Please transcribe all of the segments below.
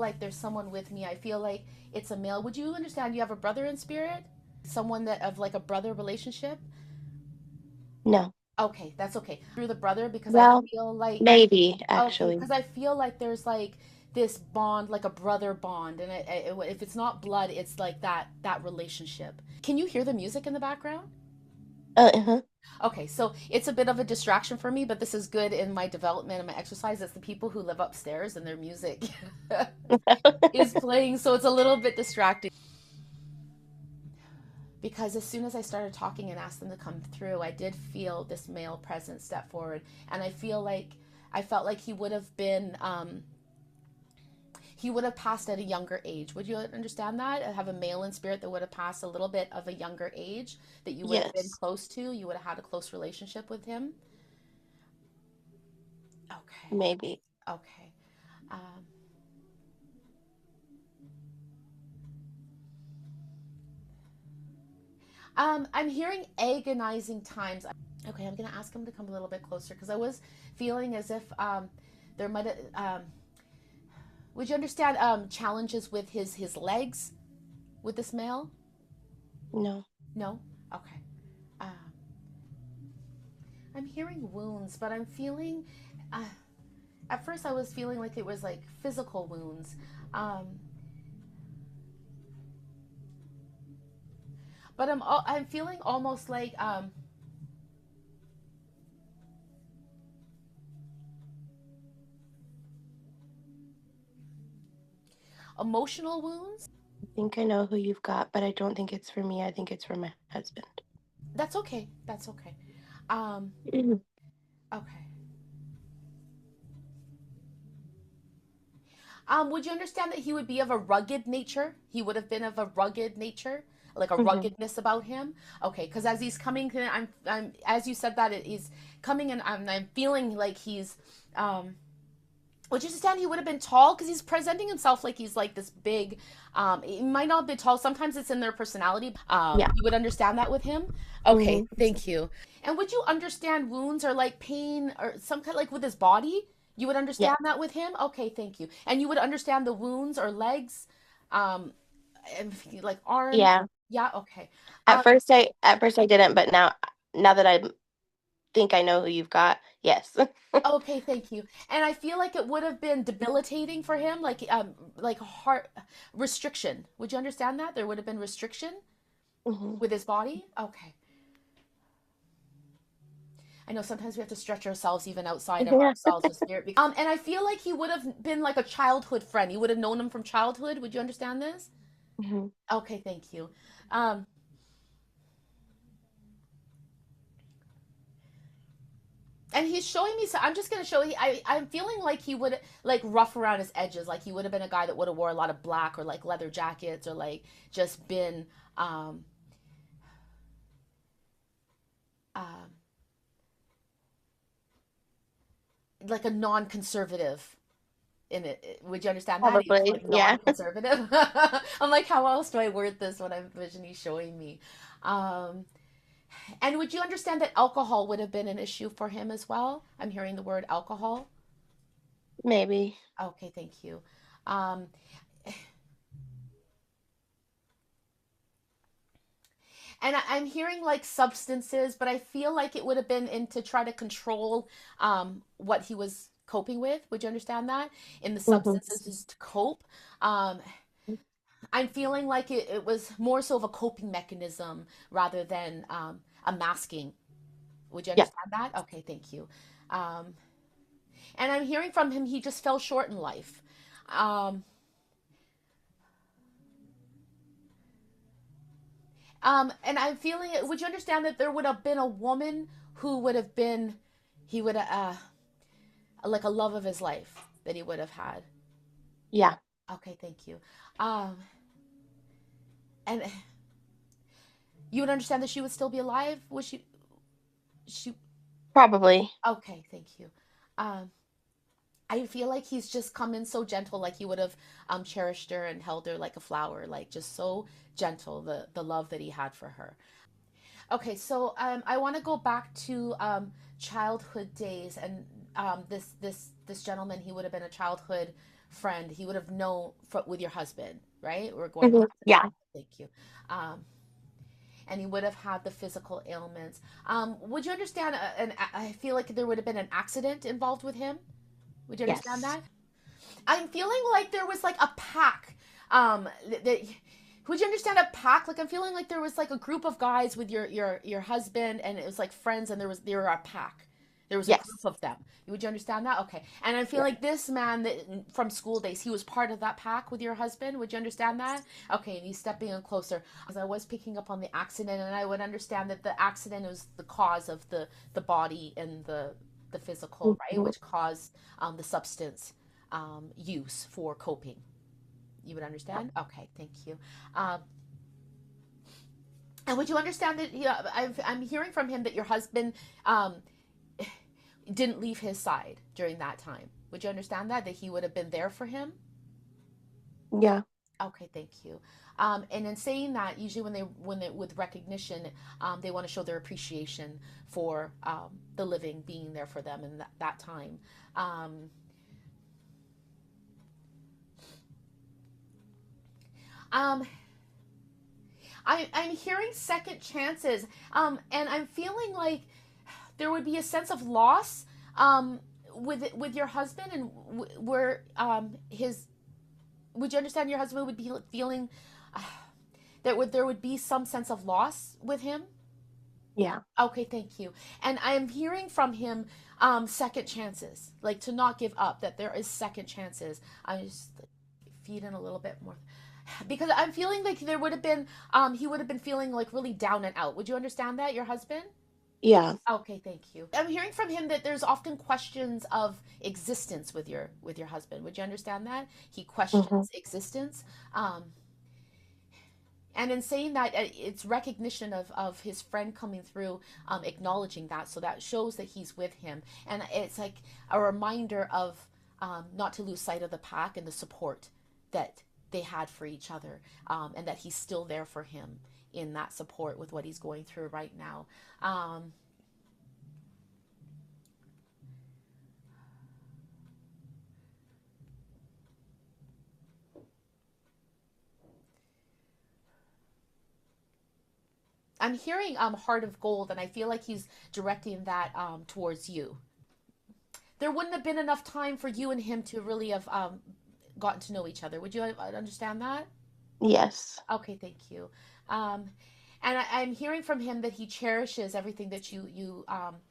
like there's someone with me. I feel like it's a male. Would you understand you have a brother in spirit? Someone that of like a brother relationship? No. Okay, that's okay. Through the brother because I Well, feel like maybe okay, actually. because I feel like there's like this bond, like a brother bond, and if it's not blood, it's like that relationship. Can you hear the music in the background? Uh-huh. Okay, so it's a bit of a distraction for me, but this is good in my development and my exercise. It's the people who live upstairs and their music is playing, so it's a little bit distracting. Because as soon as I started talking and asked them to come through, I did feel this male presence step forward, and I felt like he would have passed at a younger age. Would you understand that? Have a male in spirit that would have passed a little bit of a younger age that you would have been Yes. close to. You would have had a close relationship with him. Okay. Maybe. Okay. Um, I'm hearing agonizing times. Okay, I'm gonna ask him to come a little bit closer because I was feeling as if there might have. Would you understand challenges with his legs with this male? No. No. Okay. Um, I'm hearing wounds, but I'm feeling. Uh, at first, I was feeling like it was like physical wounds, um, but I'm feeling almost like emotional wounds. I think I know who you've got, but I don't think it's for me. I think it's for my husband. That's okay. That's okay. Um, Mhm. okay. Would you understand that he would be of a rugged nature? He would have been of a rugged nature, like a Mhm. ruggedness about him. Okay, because as he's coming, I'm, as you said that he's coming, and I'm feeling like he's, would you understand he would have been tall because he's presenting himself like he's like this big. He might not be tall. Sometimes it's in their personality. Yeah. You would understand that with him. Okay, Hmm. thank you. And would you understand wounds or like pain or some kind like with his body? You would Yeah. understand that with him? Okay, thank you. And you would understand the wounds or legs, um, and like arms. Yeah. Yeah, okay. At Um, first I didn't, but now that I think I know who you've got, yes. okay, thank you. And I feel like it would have been debilitating for him, like heart restriction. Would you understand that? There would have been restriction Hmm. with his body? Okay. I know sometimes we have to stretch ourselves even outside of Yeah. ourselves with spirit. And I feel like he would have been like a childhood friend. You would have known him from childhood. Would you understand this? Hmm. Okay, thank you. Um, and he's showing me. So I'm just gonna show. I'm feeling like he would like rough around his edges. Like he would have been a guy that would have wore a lot of black or like leather jackets or like just been um, um, like a non-conservative in it. Would you understand that? He was Probably. like Yeah. non-conservative. I'm like, how else do I word this when I'm visioning showing me? Um, and would you understand that alcohol would have been an issue for him as well? I'm hearing the word alcohol. Maybe. Okay, thank you. Um, and I'm hearing like substances, but I feel like it would have been in to try to control what he was coping with. Would you understand that? In the Hmm. substances is to cope. Um, I'm feeling like it was more so of a coping mechanism rather than a masking. Would you Yeah. understand that? Okay, thank you. Um, and I'm hearing from him, he just fell short in life. Um, and I'm feeling it. Would you understand that there would have been a woman who would have been, he would like a love of his life that he would have had. Yeah. Okay, thank you. Um, and you would understand that she would still be alive? Would she? She? Probably. Okay, thank you. Um, I feel like he's just come in so gentle, like he would have cherished her and held her like a flower, like just so gentle, the love that he had for her. Okay, so I want to go back to childhood days and this this gentleman, he would have been a childhood friend. He would have known with your husband, right? We're going back to that. Yeah. Thank you. Um, and he would have had the physical ailments. Would you understand? And I feel like there would have been an accident involved with him. Would you understand Yes. that? I'm feeling like there was like a pack. That would you understand a pack? Like I'm feeling like there was like a group of guys with your husband, and it was like friends, and they were a pack. There was a group Yes. of them. Would you understand that? Okay. And I feel Yeah. like this man that from school days, he was part of that pack with your husband. Would you understand that? Okay. And he's stepping in closer. As I was picking up on the accident, and I would understand that the accident was the cause of the body and the physical, right? Mhm. Which caused the substance use for coping. You would understand? Okay, thank you. Um, and would you understand that I'm hearing from him that your husband um, didn't leave his side during that time? Would you understand that? That he would have been there for him? Yeah. Okay, thank you. And in saying that, usually when they with recognition, they want to show their appreciation for the living being there for them in that time. Um, um, I'm hearing second chances, and I'm feeling like there would be a sense of loss with your husband, and where his would you understand your husband would be feeling uh, that there would be some sense of loss with him. Yeah. Okay, thank you. And I am hearing from him second chances, like to not give up, that there is second chances. I just like, feed in a little bit more because I'm feeling like there would have been he would have been feeling like really down and out. Would you understand that, your husband? Yeah. Okay, thank you. I'm hearing from him that there's often questions of existence with your husband. Would you understand that? He Hmm. questions existence. Um, and in saying that, it's recognition of his friend coming through, acknowledging that. So that shows that he's with him. And it's like a reminder of not to lose sight of the pack and the support that they had for each other, and that he's still there for him in that support with what he's going through right now. Um, I'm hearing Heart of Gold, and I feel like he's directing that towards you. There wouldn't have been enough time for you and him to really have gotten to know each other. Would you understand that? Yes. Okay, thank you. Um, and I'm hearing from him that he cherishes everything that you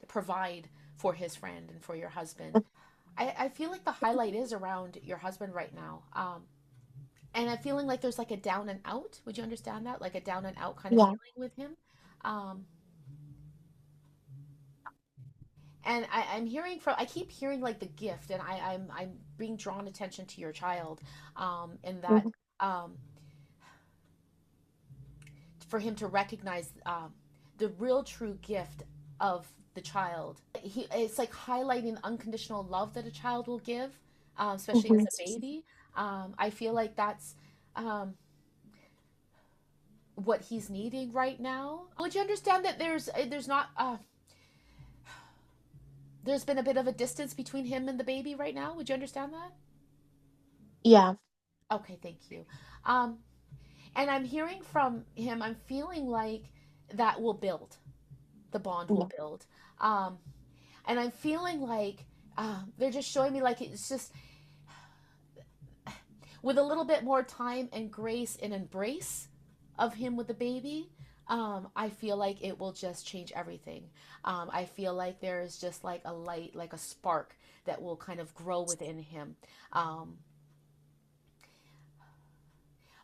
provide for his friend and for your husband. I feel like the highlight is around your husband right now. And I'm feeling like there's like a down and out. Would you understand that? Like a down and out kind of Yeah. feeling with him. Um, and I'm hearing from I keep hearing like the gift, and I'm being drawn attention to your child, and that Hmm. um, for him to recognize the real true gift of the child. It's like highlighting the unconditional love that a child will give, especially as Hmm. a baby. I feel like that's um, what he's needing right now. Would you understand that there's not there's been a bit of a distance between him and the baby right now? Would you understand that? Yeah. Okay, thank you. Um, and I'm hearing from him. I'm feeling like that will build. The bond will Yeah. build. Um, and I'm feeling like they're just showing me like it's just with a little bit more time and grace and embrace of him with the baby. I feel like it will just change everything. I feel like there is just like a light, like a spark that will kind of grow within him. Um,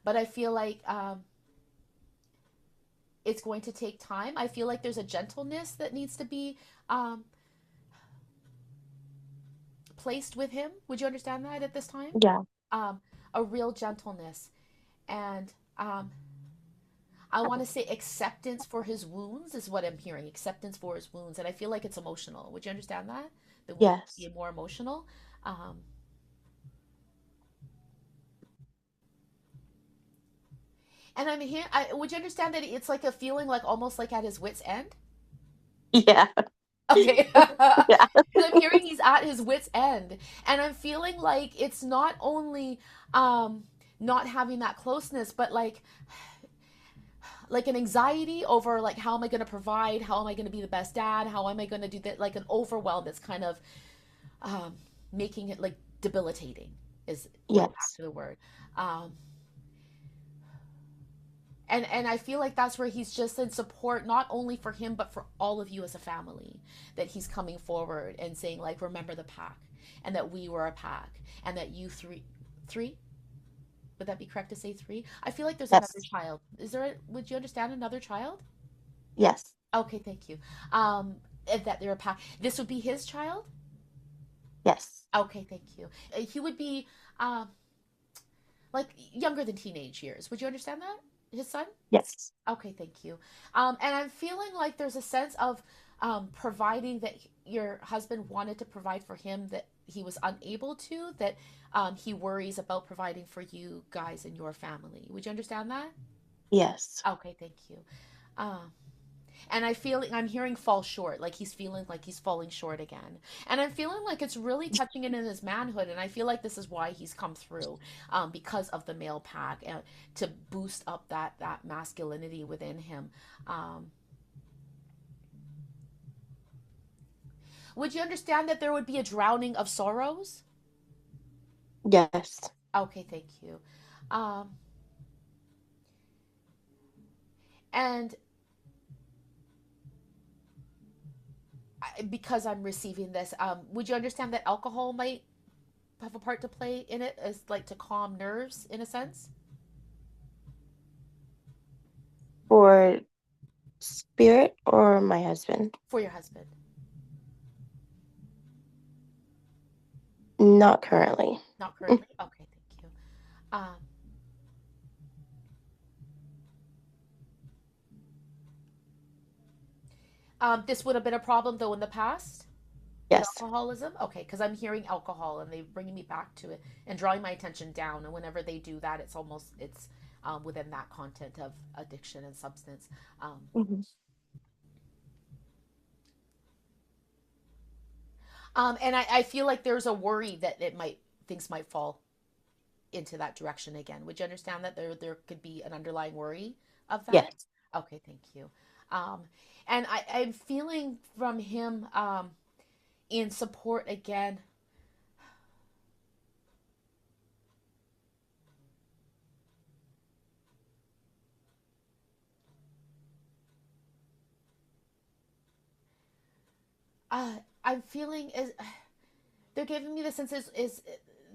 but I feel like it's going to take time. I feel like there's a gentleness that needs to be um, placed with him. Would you understand that at this time? Yeah. Um, a real gentleness. And I want to say acceptance for his wounds is what I'm hearing. Acceptance for his wounds. And I feel like it's emotional. Would you understand that? The wounds Yes. be more emotional. Um, and I'm here. Would you understand that it's like a feeling like almost like at his wit's end? Yeah. Okay. Yeah. Because I'm hearing he's at his wit's end. And I'm feeling like it's not only um not having that closeness, but like an anxiety over like how am I going to provide, how am I going to be the best dad, how am I going to do that, like an overwhelm that's kind of um making it like debilitating is for lack Yes. of the word. Um and I feel like that's where he's just in support not only for him but for all of you as a family, that he's coming forward and saying like remember the pack, and that we were a pack, and that you three, would that be correct to say three? I feel like there's another Yes. child. Is there would you understand another child? Yes. Okay, thank you. um that they're a pack, this would be his child. Yes. Okay, thank you. He would be um like younger than teenage years, would you understand that, his son? Yes. Okay, thank you. And I'm feeling like there's a sense of providing that your husband wanted to provide for him that he was unable to, that he worries about providing for you guys and your family. Would you understand that? Yes. Okay, thank you. Um, and I feel I'm hearing fall short, like he's feeling like he's falling short again, and I'm feeling like it's really touching it in his manhood, and I feel like this is why he's come through, because of the male pack, and to boost up that masculinity within him. Um, would you understand that there would be a drowning of sorrows? Yes. Okay, thank you. Um, and because I'm receiving this, would you understand that alcohol might have a part to play in it, as like to calm nerves in a sense For Spirit or my husband? for your husband? Not currently. Not currently. Okay, thank you. Um, this would have been a problem though in the past. The Yes. alcoholism. Okay, because I'm hearing alcohol and they bringing me back to it and drawing my attention down. And whenever they do that, it's within that content of addiction and substance. Um, Hmm. and I feel like there's a worry that it might things might fall into that direction again. Would you understand that there could be an underlying worry of that? Yes. Okay, thank you. Um, and I'm feeling from him in support again. I'm feeling is they're giving me the sense is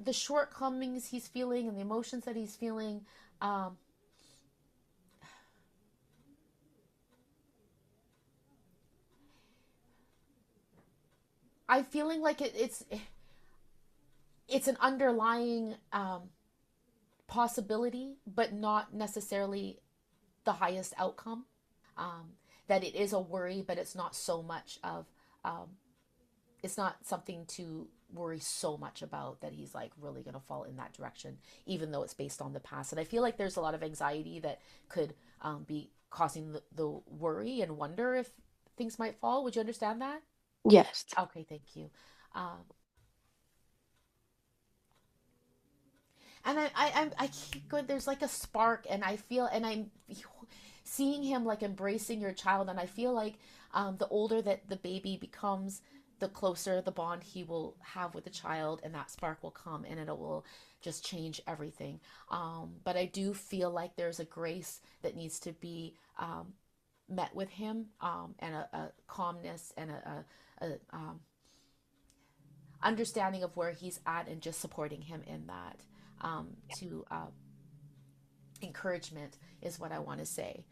the shortcomings he's feeling and the emotions that he's feeling. Um, I'm feeling like it's an underlying possibility, but not necessarily the highest outcome. That it is a worry, but it's not so much of um, it's not something to worry so much about that he's like really going to fall in that direction, even though it's based on the past. And I feel like there's a lot of anxiety that could be causing the worry and wonder if things might fall. Would you understand that? Yes. Okay, thank you. Um, and I keep going. There's like a spark, and I feel, and I'm seeing him like embracing your child, and I feel like the older that the baby becomes, the closer the bond he will have with the child, and that spark will come, and it will just change everything. But I do feel like there's a grace that needs to be met with him, and a calmness and a understanding of where he's at, and just supporting him in that. To encouragement is what I want to say,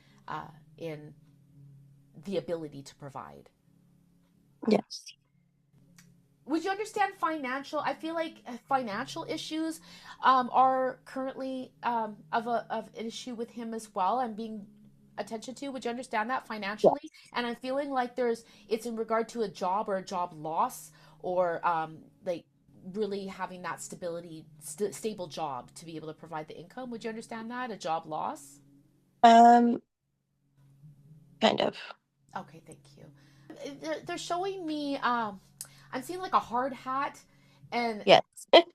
in the ability to provide. Yes. Would you understand financial? I feel like financial issues are currently of an issue with him as well. I'm being attention to. Would you understand that financially? Yes. And I'm feeling like it's in regard to a job or a job loss, or like really having that stable job to be able to provide the income. Would you understand that? A job loss? Um, kind of. Okay, thank you. They're showing me I'm seeing like a hard hat and Yes.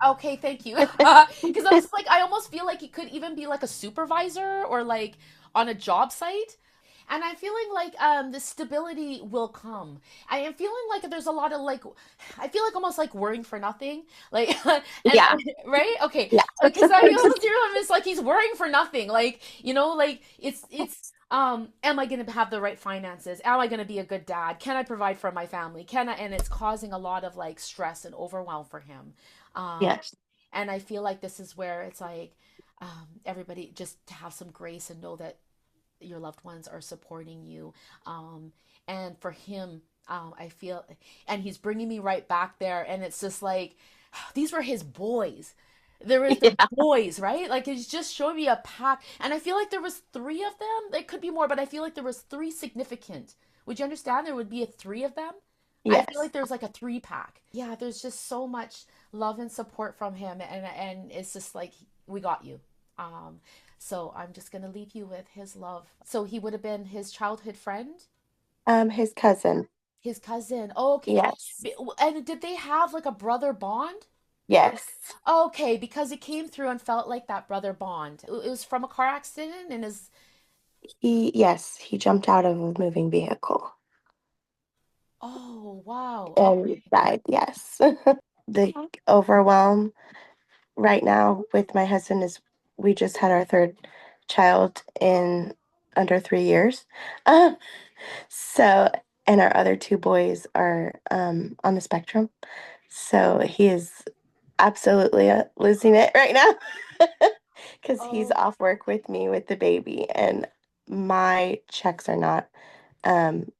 okay, thank you. Because I was like, I almost feel like it could even be like a supervisor or like on a job site. And I'm feeling like the stability will come. I am feeling like there's a lot of like, I feel like almost like worrying for nothing. Like, and Yeah. right? Okay. Yeah. Because I almost hear him, it's like he's worrying for nothing. Like, like am I going to have the right finances? Am I going to be a good dad? Can I provide for my family? Can I? And it's causing a lot of like stress and overwhelm for him. Um, Yes. and I feel like this is where it's like everybody just to have some grace and know that your loved ones are supporting you. Um, and for him, I feel, and he's bringing me right back there. And it's just like, these were his boys. There was the Yeah. boys, right? Like it's just showing me a pack. And I feel like there was three of them. There could be more, but I feel like there was three significant. Would you understand? There would be three of them. I feel Yes. like there's like a three pack. Yeah, there's just so much love and support from him, and it's just like we got you. Um, so I'm just gonna leave you with his love. So he would have been his childhood friend, His cousin. his cousin. Oh, okay. Yes. And did they have like a brother bond? Yes. Okay, because it came through and felt like that brother bond. It was from a car accident and is He jumped out of a moving vehicle oh wow. and Okay. died. Yes. The overwhelm right now with my husband is we just had our third child in under 3 years. Uh, so, and our other two boys are on the spectrum. So he is absolutely losing it right now because he's Oh, off work with me with the baby, and my checks are not um,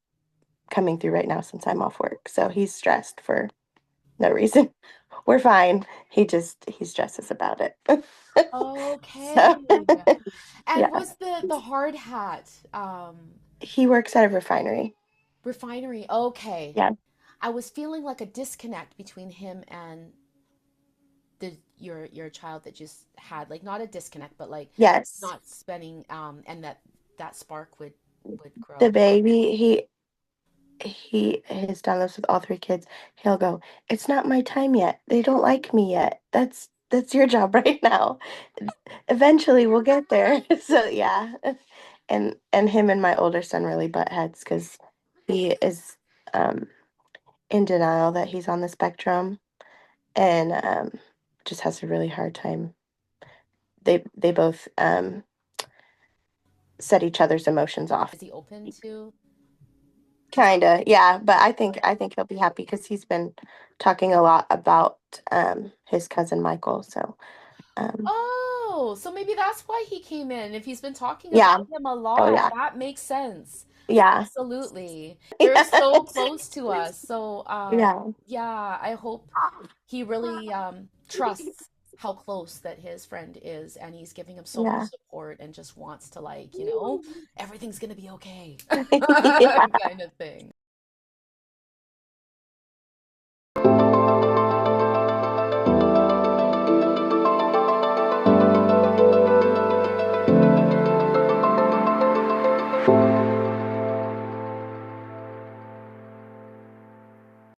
coming through right now since I'm off work. So he's stressed for no reason. We're fine. He stresses about it. So okay. And yeah, was the hard hat he works at a refinery. refinery? Okay. Yeah. I was feeling like a disconnect between him and your child that just had like not a disconnect, but like Yes. not spending and that spark would The grow. baby, he has done this with all three kids. He'll go, "It's not my time yet. They don't like me yet. That's your job right now. Eventually we'll get there." So yeah. And him and my older son really butt heads because he is um in denial that he's on the spectrum and just has a really hard time. They both set each other's emotions off. Is he open to Kinda, yeah, but I think he'll be happy because he's been talking a lot about his cousin Michael. So Oh, so maybe that's why he came in. If he's been talking yeah, about him a oh lot, yeah, that makes sense. yeah, Absolutely. They're so close to us. So, yeah, yeah, I hope he really trusts how close that his friend is and he's giving him so much yeah, support and just wants to like, everything's gonna be okay yeah. kind of thing.